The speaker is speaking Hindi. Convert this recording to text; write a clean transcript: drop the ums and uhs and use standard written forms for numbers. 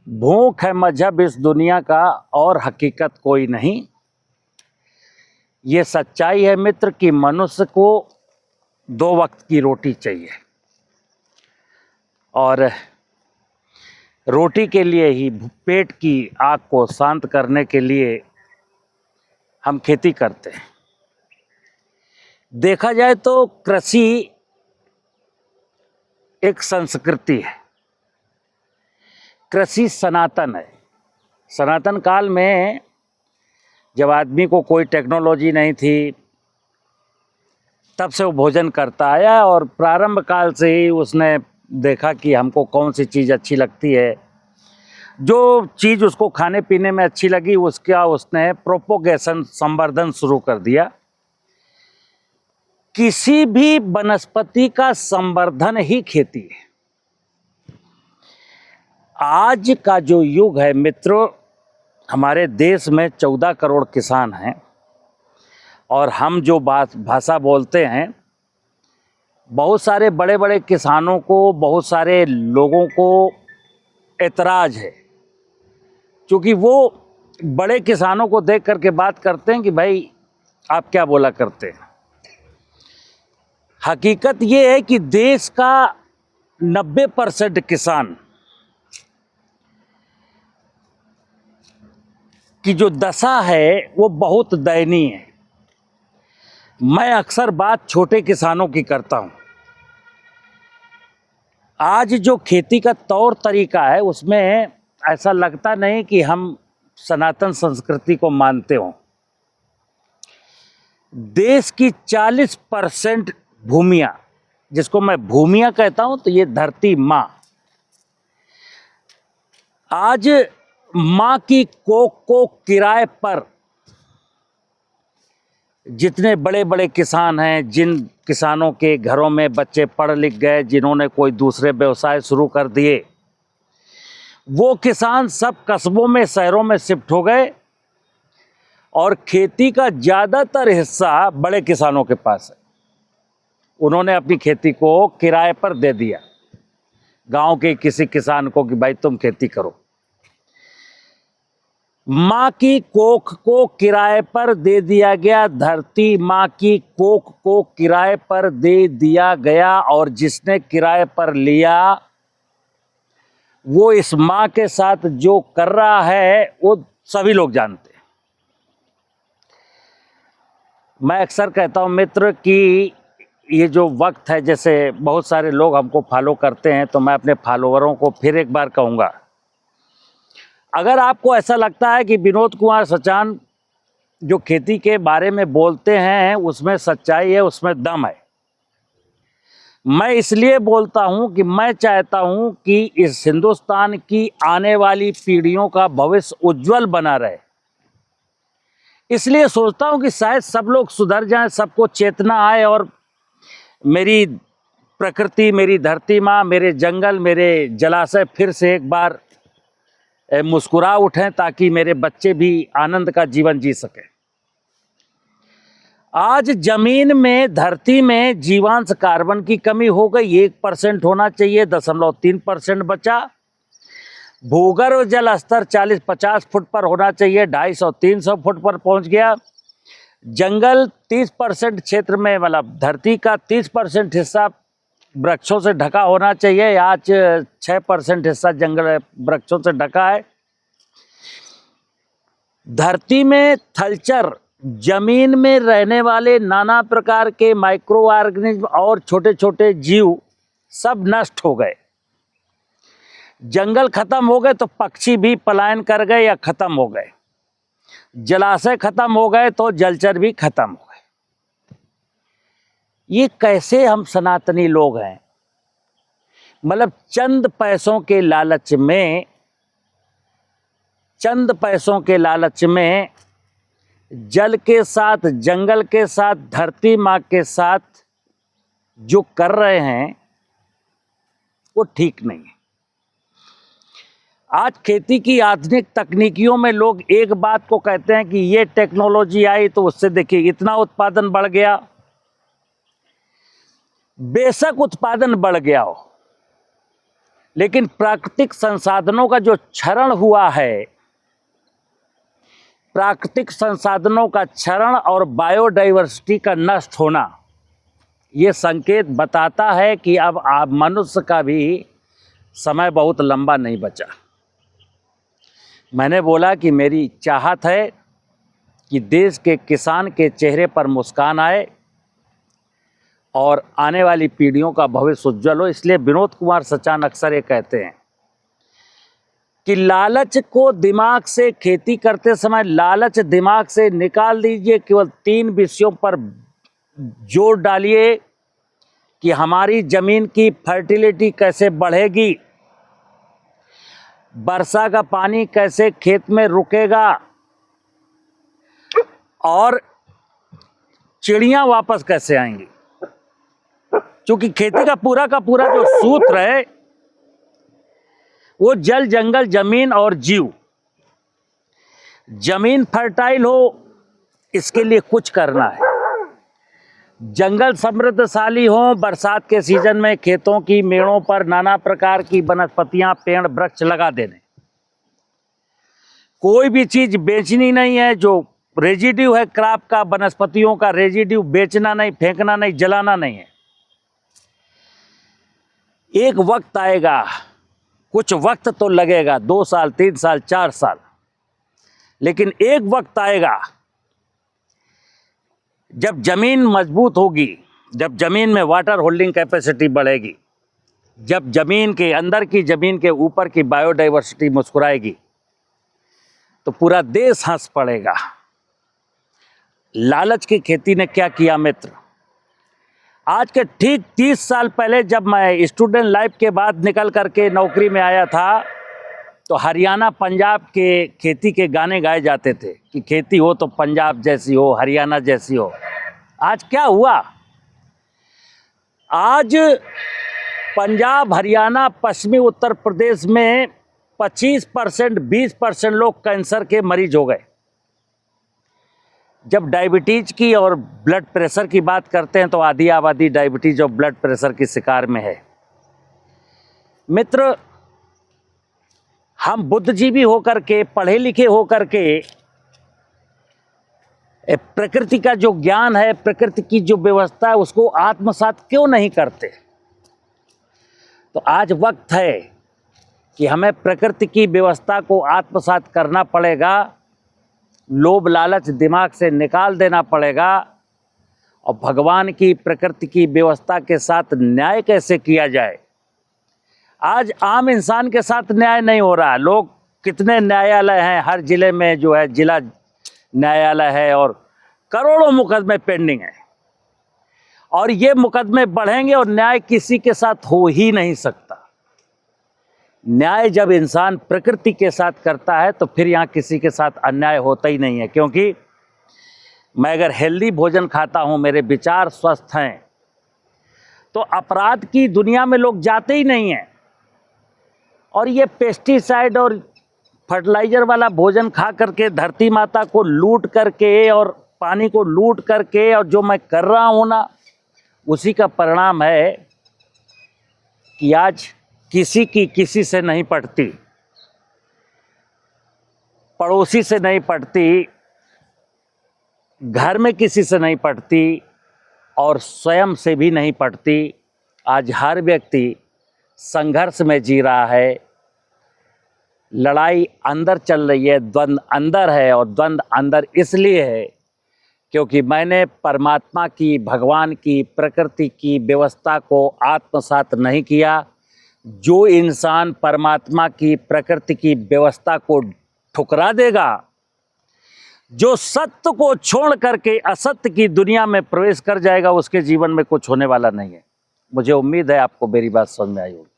भूख है मजहब इस दुनिया का और हकीकत कोई नहीं। ये सच्चाई है मित्र कि मनुष्य को 2 वक्त की रोटी चाहिए और रोटी के लिए ही, पेट की आग को शांत करने के लिए हम खेती करते हैं। देखा जाए तो कृषि एक संस्कृति है, कृषि सनातन है। सनातन काल में जब आदमी को कोई टेक्नोलॉजी नहीं थी तब से वो भोजन करता आया और प्रारंभ काल से ही उसने देखा कि हमको कौन सी चीज़ अच्छी लगती है। जो चीज़ उसको खाने पीने में अच्छी लगी उसका उसने प्रोपोगेशन, संवर्धन शुरू कर दिया। किसी भी वनस्पति का संवर्धन ही खेती है। आज का जो युग है मित्रों, हमारे देश में 14 करोड़ किसान हैं और हम जो भाषा बोलते हैं, बहुत सारे बड़े बड़े किसानों को, बहुत सारे लोगों को ऐतराज है, क्योंकि वो बड़े किसानों को देख करके बात करते हैं कि भाई आप क्या बोला करते हैं। हकीकत ये है कि देश का 90% किसान की जो दशा है वो बहुत दयनीय है। मैं अक्सर बात छोटे किसानों की करता हूं। आज जो खेती का तौर तरीका है उसमें ऐसा लगता नहीं कि हम सनातन संस्कृति को मानते हों। देश की 40% भूमियां, जिसको मैं भूमियां कहता हूं, तो ये धरती मां, आज मां की कोख को किराए पर, जितने बड़े बड़े किसान हैं, जिन किसानों के घरों में बच्चे पढ़ लिख गए, जिन्होंने कोई दूसरे व्यवसाय शुरू कर दिए, वो किसान सब कस्बों में, शहरों में शिफ्ट हो गए और खेती का ज़्यादातर हिस्सा बड़े किसानों के पास है। उन्होंने अपनी खेती को किराए पर दे दिया गांव के किसी किसान को कि भाई तुम खेती करो। मां की कोख को किराए पर दे दिया गया, धरती मां की कोख को किराए पर दे दिया गया और जिसने किराए पर लिया वो इस मां के साथ जो कर रहा है वो सभी लोग जानते हैं। मैं अक्सर कहता हूं मित्र कि ये जो वक्त है, जैसे बहुत सारे लोग हमको फॉलो करते हैं, तो मैं अपने फॉलोवरों को फिर एक बार कहूँगा, अगर आपको ऐसा लगता है कि विनोद कुमार सचान जो खेती के बारे में बोलते हैं उसमें सच्चाई है, उसमें दम है, मैं इसलिए बोलता हूं कि मैं चाहता हूं कि इस हिंदुस्तान की आने वाली पीढ़ियों का भविष्य उज्जवल बना रहे। इसलिए सोचता हूं कि शायद सब लोग सुधर जाएं, सबको चेतना आए और मेरी प्रकृति, मेरी धरती माँ, मेरे जंगल, मेरे जलाशय फिर से एक बार मुस्कुरा उठें, ताकि मेरे बच्चे भी आनंद का जीवन जी सकें। आज जमीन में, धरती में जीवांश कार्बन की कमी हो गई, 1% होना चाहिए, 0.3% बचा। भूगर्भ जल स्तर 40-50 फुट पर होना चाहिए, 250-300 फुट पर पहुंच गया। जंगल 30% क्षेत्र में, मतलब धरती का 30% हिस्सा वृक्षों से ढका होना चाहिए, आज 6% हिस्सा जंगल वृक्षों से ढका है। धरती में थलचर, जमीन में रहने वाले नाना प्रकार के माइक्रो ऑर्गेनिज्म और छोटे छोटे जीव सब नष्ट हो गए। जंगल खत्म हो गए तो पक्षी भी पलायन कर गए या खत्म हो गए। जलाशय खत्म हो गए तो जलचर भी खत्म हो गए। ये कैसे हम सनातनी लोग हैं, मतलब चंद पैसों के लालच में, चंद पैसों के लालच में जल के साथ, जंगल के साथ, धरती माँ के साथ जो कर रहे हैं वो ठीक नहीं है। आज खेती की आधुनिक तकनीकियों में लोग एक बात को कहते हैं कि ये टेक्नोलॉजी आई तो उससे देखिए इतना उत्पादन बढ़ गया। बेशक उत्पादन बढ़ गया हो, लेकिन प्राकृतिक संसाधनों का जो क्षरण हुआ है, प्राकृतिक संसाधनों का क्षरण और बायोडाइवर्सिटी का नष्ट होना, ये संकेत बताता है कि अब आप मनुष्य का भी समय बहुत लंबा नहीं बचा। मैंने बोला कि मेरी चाहत है कि देश के किसान के चेहरे पर मुस्कान आए और आने वाली पीढ़ियों का भविष्य उज्जवल हो। इसलिए विनोद कुमार सचान अक्सर ये कहते हैं कि लालच को दिमाग से, खेती करते समय लालच दिमाग से निकाल दीजिए। केवल 3 विषयों पर जोर डालिए कि हमारी ज़मीन की फर्टिलिटी कैसे बढ़ेगी, वर्षा का पानी कैसे खेत में रुकेगा और चिड़ियां वापस कैसे आएंगी। क्योंकि खेती का पूरा जो सूत्र है वो जल, जंगल, जमीन और जीव। जमीन फर्टाइल हो, इसके लिए कुछ करना है। जंगल समृद्धशाली हो, बरसात के सीजन में खेतों की मेड़ों पर नाना प्रकार की वनस्पतियां, पेड़, वृक्ष लगा देने। कोई भी चीज बेचनी नहीं है, जो रेजिड्यू है क्रॉप का, वनस्पतियों का रेजिड्यू बेचना नहीं, फेंकना नहीं, जलाना नहीं है। एक वक्त आएगा, कुछ वक्त तो लगेगा, 2 साल, 3 साल, 4 साल, लेकिन एक वक्त आएगा जब जमीन मजबूत होगी, जब जमीन में वाटर होल्डिंग कैपेसिटी बढ़ेगी, जब जमीन के अंदर की, जमीन के ऊपर की बायोडाइवर्सिटी मुस्कुराएगी, तो पूरा देश हंस पड़ेगा। लालच की खेती ने क्या किया मित्र? आज के ठीक 30 साल पहले जब मैं स्टूडेंट लाइफ के बाद निकल करके नौकरी में आया था, तो हरियाणा, पंजाब के खेती के गाने गाए जाते थे कि खेती हो तो पंजाब जैसी हो, हरियाणा जैसी हो। आज क्या हुआ? आज पंजाब, हरियाणा, पश्चिमी उत्तर प्रदेश में 25%, 20% लोग कैंसर के मरीज हो गए। जब डायबिटीज की और ब्लड प्रेशर की बात करते हैं तो आधी आबादी डायबिटीज और ब्लड प्रेशर की शिकार में है। मित्र, हम बुद्धिजीवी होकर के, पढ़े लिखे होकर के, प्रकृति का जो ज्ञान है, प्रकृति की जो व्यवस्था है, उसको आत्मसात क्यों नहीं करते? तो आज वक्त है कि हमें प्रकृति की व्यवस्था को आत्मसात करना पड़ेगा। लोभ लालच दिमाग से निकाल देना पड़ेगा और भगवान की, प्रकृति की व्यवस्था के साथ न्याय कैसे किया जाए। आज आम इंसान के साथ न्याय नहीं हो रहा। लोग, कितने न्यायालय हैं, हर जिले में जो है जिला न्यायालय है और करोड़ों मुकदमे पेंडिंग हैं, और ये मुकदमे बढ़ेंगे और न्याय किसी के साथ हो ही नहीं सकता। न्याय जब इंसान प्रकृति के साथ करता है तो फिर यहाँ किसी के साथ अन्याय होता ही नहीं है। क्योंकि मैं अगर हेल्दी भोजन खाता हूँ, मेरे विचार स्वस्थ हैं, तो अपराध की दुनिया में लोग जाते ही नहीं हैं। और ये पेस्टिसाइड और फर्टिलाइज़र वाला भोजन खा करके धरती माता को लूट करके और पानी को लूट करके, और जो मैं कर रहा हूँ ना, उसी का परिणाम है कि आज किसी की किसी से नहीं पटती, पड़ोसी से नहीं पटती, घर में किसी से नहीं पटती और स्वयं से भी नहीं पटती। आज हर व्यक्ति संघर्ष में जी रहा है। लड़ाई अंदर चल रही है, द्वंद्व अंदर है, और द्वंद्व अंदर इसलिए है क्योंकि मैंने परमात्मा की, भगवान की, प्रकृति की व्यवस्था को आत्मसात नहीं किया। जो इंसान परमात्मा की, प्रकृति की व्यवस्था को ठुकरा देगा, जो सत्य को छोड़ करके असत्य की दुनिया में प्रवेश कर जाएगा, उसके जीवन में कुछ होने वाला नहीं है। मुझे उम्मीद है आपको मेरी बात समझ में आई होगी।